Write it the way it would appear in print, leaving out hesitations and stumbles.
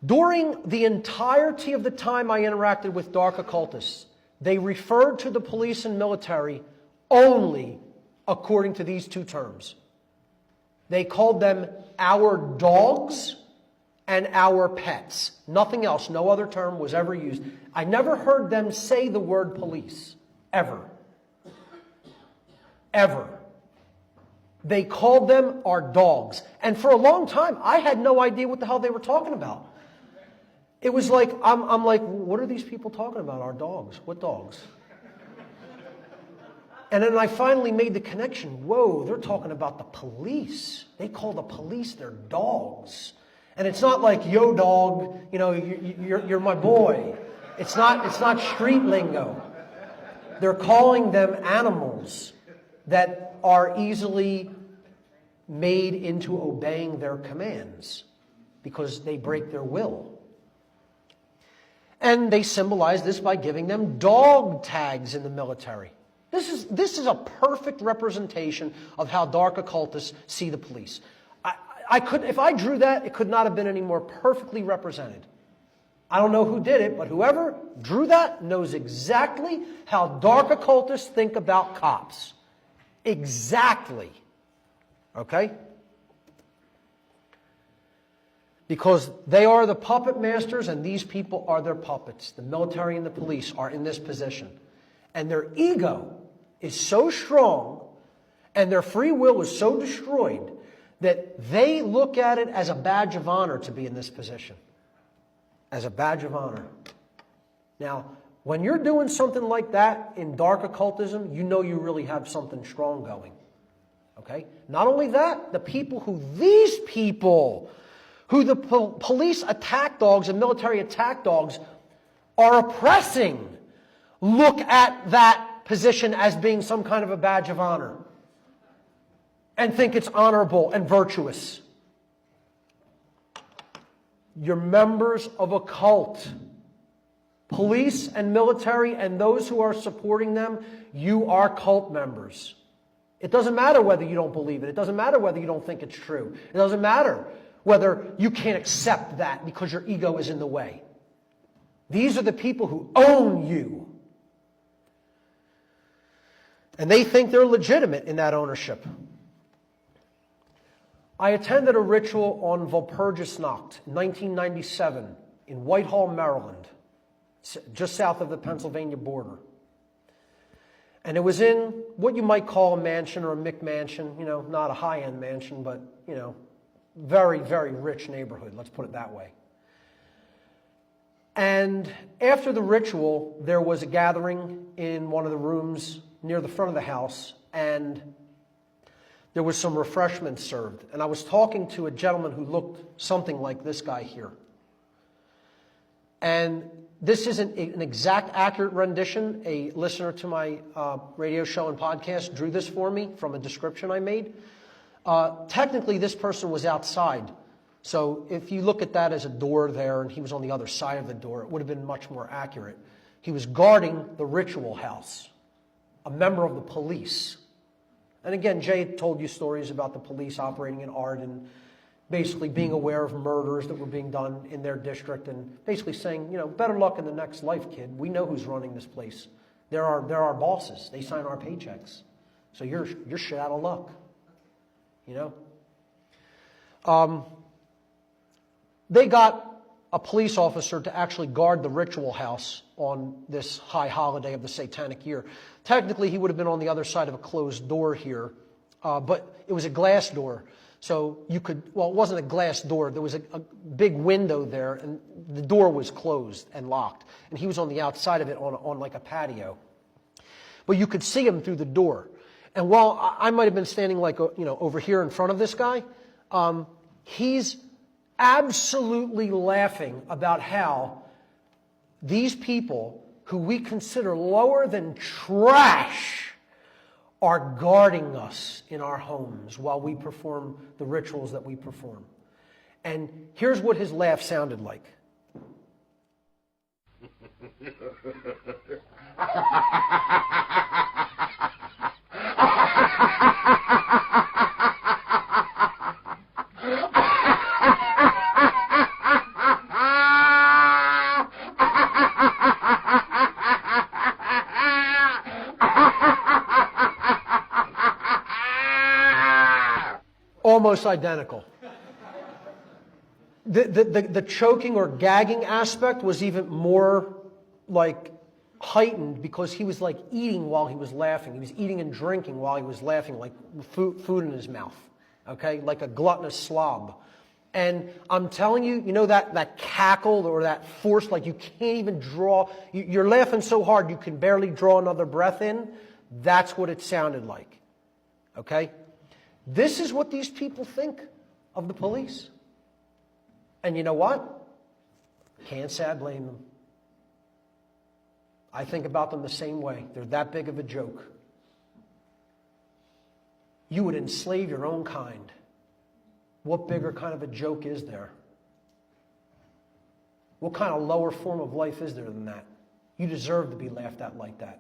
During the entirety of the time I interacted with dark occultists, they referred to the police and military only according to these two terms. They called them our dogs and our pets. Nothing else, no other term was ever used. I never heard them say the word police, ever. Ever. They called them our dogs. And for a long time, I had no idea what the hell they were talking about. It was like, I'm like, what are these people talking about? Our dogs. What dogs? And then I finally made the connection. Whoa, they're talking about the police. They call the police their dogs. And it's not like, yo dog, you know, you're my boy. It's not street lingo. They're calling them animals that are easily made into obeying their commands because they break their will. And they symbolize this by giving them dog tags in the military. This is a perfect representation of how dark occultists see the police. If I drew that, it could not have been any more perfectly represented. I don't know who did it, but whoever drew that knows exactly how dark occultists think about cops. Exactly. Okay? Because they are the puppet masters and these people are their puppets. The military and the police are in this position. And their ego is so strong and their free will is so destroyed that they look at it as a badge of honor to be in this position. As a badge of honor. Now, when you're doing something like that in dark occultism, you know you really have something strong going. Okay? Not only that, these people who the police attack dogs and military attack dogs are oppressing, look at that position as being some kind of a badge of honor and think it's honorable and virtuous. You're members of a cult. Police and military and those who are supporting them, you are cult members. It doesn't matter whether you don't believe it. It doesn't matter whether you don't think it's true. It doesn't matter whether you can't accept that because your ego is in the way. These are the people who own you. And they think they're legitimate in that ownership. I attended a ritual on Walpurgisnacht in 1997 in Whitehall, Maryland, just south of the Pennsylvania border. And it was in what you might call a mansion or a McMansion, you know, not a high-end mansion, but, you know, very, very rich neighborhood, let's put it that way. And after the ritual, there was a gathering in one of the rooms near the front of the house, and there was some refreshments served. And I was talking to a gentleman who looked something like this guy here. And this isn't an exact, accurate rendition. A listener to my radio show and podcast drew this for me from a description I made. Technically, this person was outside. So if you look at that as a door there and he was on the other side of the door, it would have been much more accurate. He was guarding the ritual house, a member of the police. And again, Jay told you stories about the police operating in art and basically being aware of murders that were being done in their district and basically saying, you know, better luck in the next life, kid. We know who's running this place. They're our bosses. They sign our paychecks. So you're shit out of luck. You know? They got a police officer to actually guard the ritual house on this high holiday of the Satanic year. Technically, he would have been on the other side of a closed door here, but it was a glass door. So you could, well, it wasn't a glass door. There was a big window there, and the door was closed and locked. And he was on the outside of it on like a patio. But you could see him through the door. And while I might have been standing like, you know, over here in front of this guy, he's absolutely laughing about how these people who we consider lower than trash are guarding us in our homes while we perform the rituals that we perform. And here's what his laugh sounded like. almost identical. The choking or gagging aspect was even more like heightened because he was like eating while he was laughing. He was eating and drinking while he was laughing, like food in his mouth, okay, like a gluttonous slob. And I'm telling you, you know that cackle or that force, like you can't even draw, you're laughing so hard you can barely draw another breath in. That's what it sounded like, okay? This is what these people think of the police. And you know what? Can't say I blame them. I think about them the same way. They're that big of a joke. You would enslave your own kind. What bigger kind of a joke is there? What kind of lower form of life is there than that? You deserve to be laughed at like that.